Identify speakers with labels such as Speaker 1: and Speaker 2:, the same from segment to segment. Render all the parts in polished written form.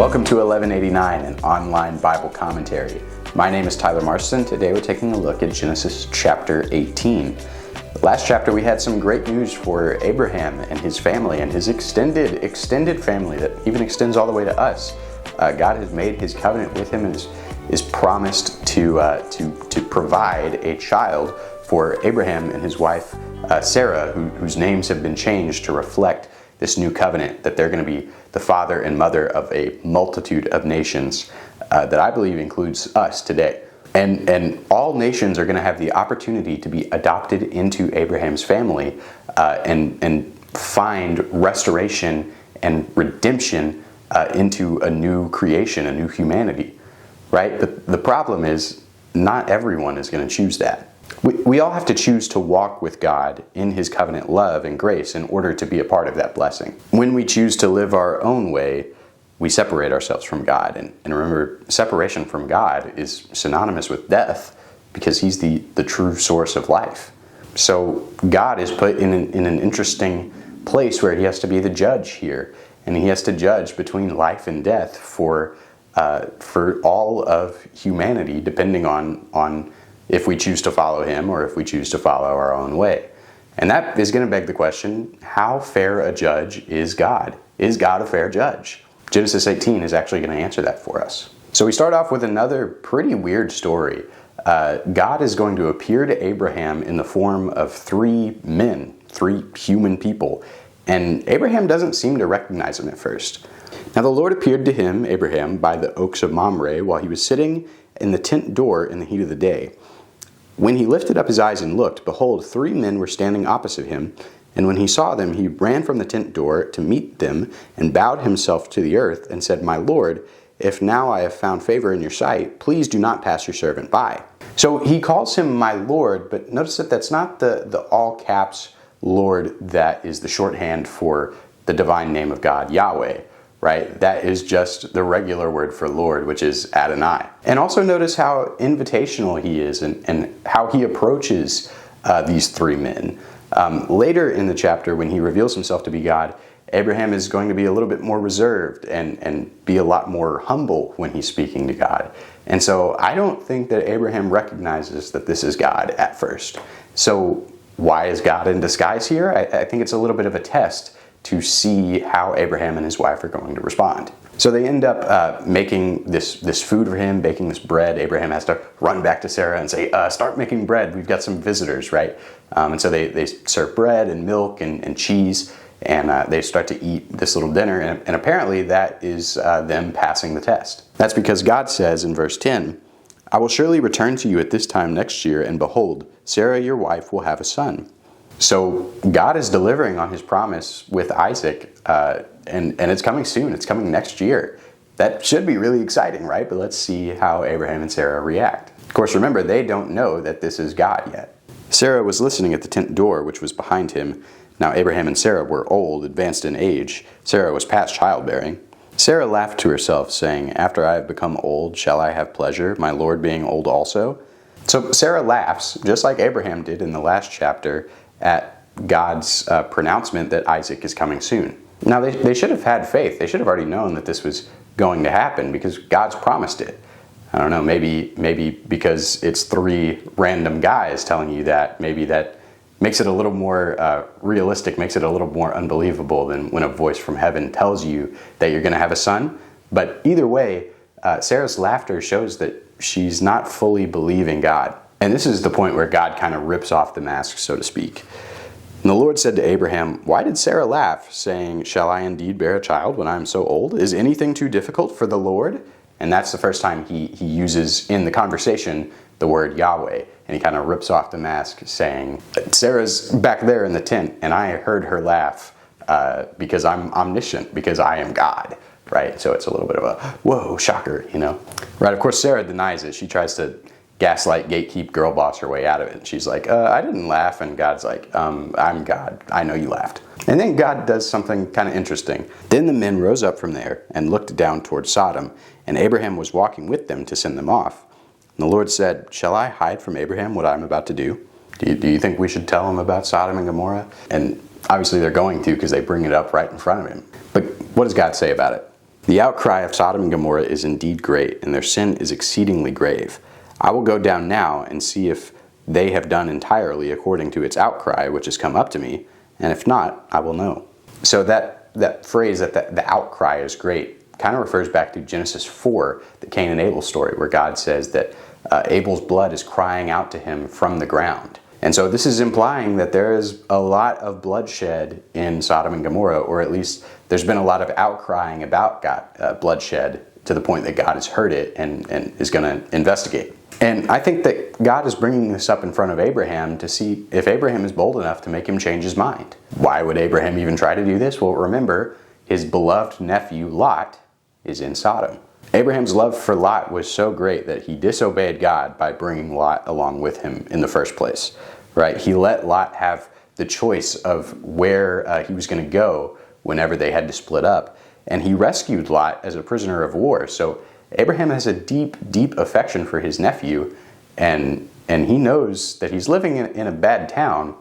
Speaker 1: Welcome to 1189, an online Bible commentary. My name is Tyler Marston. Today we're taking a look at Genesis chapter 18. Last chapter we had some great news for Abraham and his family and his extended family that even extends all the way to us. God has made his covenant with him and is promised to provide a child for Abraham and his wife Sarah, whose names have been changed to reflect this new covenant, that they're going to be the father and mother of a multitude of nations that I believe includes us today. And all nations are going to have the opportunity to be adopted into Abraham's family and find restoration and redemption into a new creation, a new humanity, right? But the problem is not everyone is going to choose that. We all have to choose to walk with God in his covenant love and grace in order to be a part of that blessing. When we choose to live our own way, we separate ourselves from God. And remember, separation from God is synonymous with death because he's the true source of life. So God is put in an interesting place where he has to be the judge here. And he has to judge between life and death for all of humanity, depending on if we choose to follow him or if we choose to follow our own way. And that is going to beg the question, how fair a judge is God? Is God a fair judge? Genesis 18 is actually going to answer that for us. So we start off with another pretty weird story. God is going to appear to Abraham in the form of three men, three human people. And Abraham doesn't seem to recognize him at first. Now the Lord appeared to him, Abraham, by the oaks of Mamre while he was sitting in the tent door in the heat of the day. When he lifted up his eyes and looked, behold, three men were standing opposite him. And when he saw them, he ran from the tent door to meet them and bowed himself to the earth and said, "My Lord, if now I have found favor in your sight, please do not pass your servant by." So he calls him my Lord, but notice that that's not the all caps Lord that is the shorthand for the divine name of God, Yahweh. Right? That is just the regular word for Lord, which is Adonai. And also notice how invitational he is and how he approaches these three men. Later in the chapter, when he reveals himself to be God, Abraham is going to be a little bit more reserved and be a lot more humble when he's speaking to God. And so I don't think that Abraham recognizes that this is God at first. So why is God in disguise here? I think it's a little bit of a test to see how Abraham and his wife are going to respond. So they end up making this food for him, baking this bread. Abraham has to run back to Sarah and say, start making bread. We've got some visitors, right? And so they serve bread and milk and cheese, and they start to eat this little dinner. And apparently that is them passing the test. That's because God says in verse 10, "I will surely return to you at this time next year, and behold, Sarah your wife will have a son." So God is delivering on his promise with Isaac, and it's coming soon. It's coming next year. That should be really exciting, right? But let's see how Abraham and Sarah react. Of course, remember, they don't know that this is God yet. Sarah was listening at the tent door, which was behind him. Now Abraham and Sarah were old, advanced in age. Sarah was past childbearing. Sarah laughed to herself, saying, "After I have become old, shall I have pleasure, my Lord being old also?" So Sarah laughs, just like Abraham did in the last chapter, at God's pronouncement that Isaac is coming soon. Now they should have had faith. They should have already known that this was going to happen because God's promised it. I don't know, maybe because it's three random guys telling you that, maybe that makes it a little more realistic, makes it a little more unbelievable than when a voice from heaven tells you that you're going to have a son. But either way, Sarah's laughter shows that she's not fully believing God. And this is the point where God kind of rips off the mask, so to speak. And the Lord said to Abraham, "Why did Sarah laugh, saying, 'Shall I indeed bear a child when I am so old? Is anything too difficult for the Lord?'" And that's the first time he uses in the conversation the word Yahweh. And he kind of rips off the mask, saying, "Sarah's back there in the tent, and I heard her laugh because I'm omniscient, because I am God." Right? So it's a little bit of a, whoa, shocker, you know? Right, of course, Sarah denies it. She tries to gaslight, gatekeep, girl boss her way out of it. She's like, "I didn't laugh." And God's like, "I'm God. I know you laughed." And then God does something kind of interesting. Then the men rose up from there and looked down toward Sodom, and Abraham was walking with them to send them off. And the Lord said, "Shall I hide from Abraham what I'm about to do? Do you think we should tell him about Sodom and Gomorrah?" And obviously they're going to, because they bring it up right in front of him. But what does God say about it? The outcry of Sodom and Gomorrah is indeed great, and their sin is exceedingly grave. I will go down now and see if they have done entirely according to its outcry, which has come up to me, and if not, I will know. So that phrase, that the outcry is great, kind of refers back to Genesis 4, the Cain and Abel story, where God says that Abel's blood is crying out to him from the ground. And so this is implying that there is a lot of bloodshed in Sodom and Gomorrah, or at least there's been a lot of outcrying about bloodshed to the point that God has heard it and is going to investigate. And I think that God is bringing this up in front of Abraham to see if Abraham is bold enough to make him change his mind. Why would Abraham even try to do this? Well, remember, his beloved nephew Lot is in Sodom. Abraham's love for Lot was so great that he disobeyed God by bringing Lot along with him in the first place, right? He let Lot have the choice of where he was going to go whenever they had to split up, and he rescued Lot as a prisoner of war. So Abraham has a deep, deep affection for his nephew, and he knows that he's living in a bad town,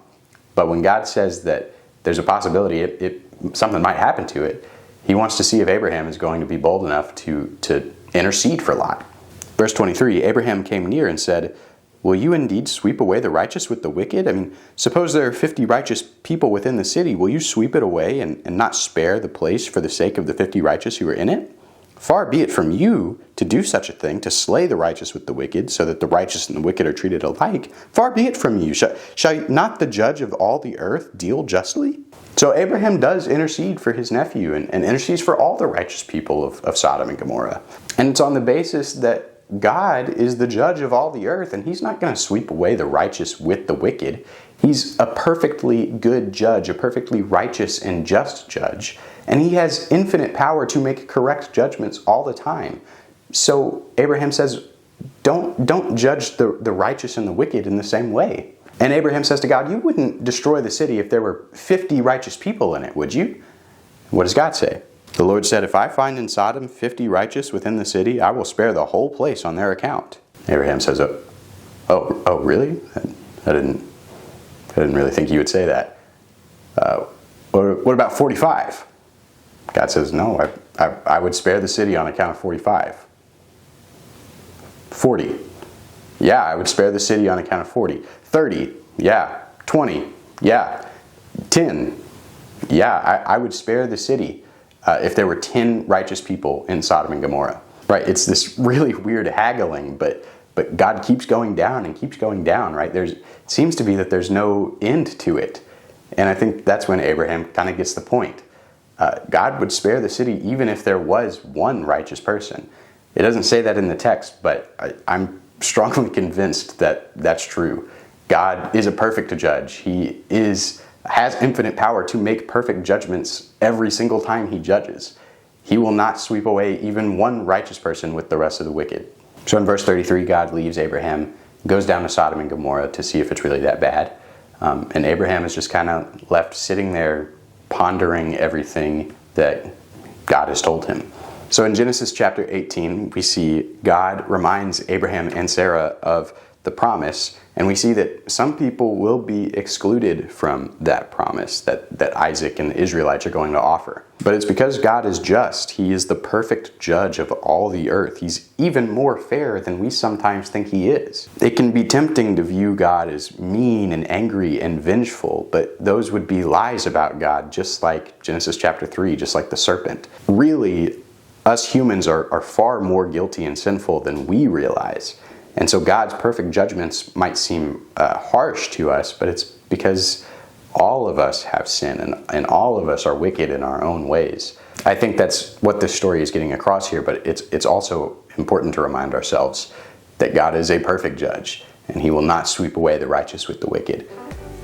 Speaker 1: but when God says that there's a possibility something might happen to it, he wants to see if Abraham is going to be bold enough to intercede for Lot. Verse 23, Abraham came near and said, "Will you indeed sweep away the righteous with the wicked? I mean, suppose there are 50 righteous people within the city. Will you sweep it away and not spare the place for the sake of the 50 righteous who are in it? Far be it from you to do such a thing, to slay the righteous with the wicked, so that the righteous and the wicked are treated alike. Far be it from you. Shall not the judge of all the earth deal justly?" So Abraham does intercede for his nephew and intercedes for all the righteous people of Sodom and Gomorrah. And it's on the basis that God is the judge of all the earth, and he's not going to sweep away the righteous with the wicked. He's a perfectly good judge, a perfectly righteous and just judge, and he has infinite power to make correct judgments all the time. So Abraham says, don't judge the righteous and the wicked in the same way. And Abraham says to God, you wouldn't destroy the city if there were 50 righteous people in it, would you? What does God say? The Lord said, "If I find in Sodom 50 righteous within the city, I will spare the whole place on their account." Abraham says, oh, really? I didn't really think you would say that. What about 45? God says, no, I would spare the city on account of 45. 40. Yeah, I would spare the city on account of 40. 30. Yeah. 20. Yeah. 10. Yeah, I would spare the city if there were 10 righteous people in Sodom and Gomorrah. Right? It's this really weird haggling, but God keeps going down and keeps going down, right? It seems to be that there's no end to it. And I think that's when Abraham kind of gets the point. God would spare the city even if there was one righteous person. It doesn't say that in the text, but I'm strongly convinced that that's true. God is a perfect judge. He has infinite power to make perfect judgments every single time he judges. He will not sweep away even one righteous person with the rest of the wicked. So in verse 33, God leaves Abraham, goes down to Sodom and Gomorrah to see if it's really that bad. And Abraham is just kind of left sitting there pondering everything that God has told him. So in Genesis chapter 18, we see God reminds Abraham and Sarah of the promise, and we see that some people will be excluded from that promise that Isaac and the Israelites are going to offer. But it's because God is just. He is the perfect judge of all the earth. He's even more fair than we sometimes think he is. It can be tempting to view God as mean and angry and vengeful, but those would be lies about God, just like Genesis chapter 3, just like the serpent. Really, us humans are far more guilty and sinful than we realize. And so God's perfect judgments might seem harsh to us, but it's because all of us have sin and all of us are wicked in our own ways. I think that's what this story is getting across here, but it's also important to remind ourselves that God is a perfect judge and he will not sweep away the righteous with the wicked.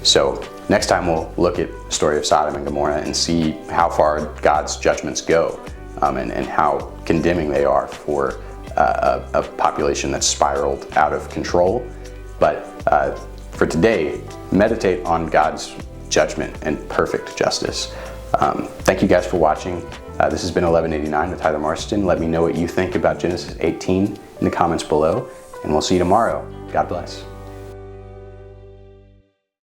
Speaker 1: So next time we'll look at the story of Sodom and Gomorrah and see how far God's judgments go and how condemning they are for a population that's spiraled out of control. But for today, meditate on God's judgment and perfect justice. Thank you guys for watching. This has been 1189 with Tyler Marston. Let me know what you think about Genesis 18 in the comments below, and we'll see you tomorrow. God bless.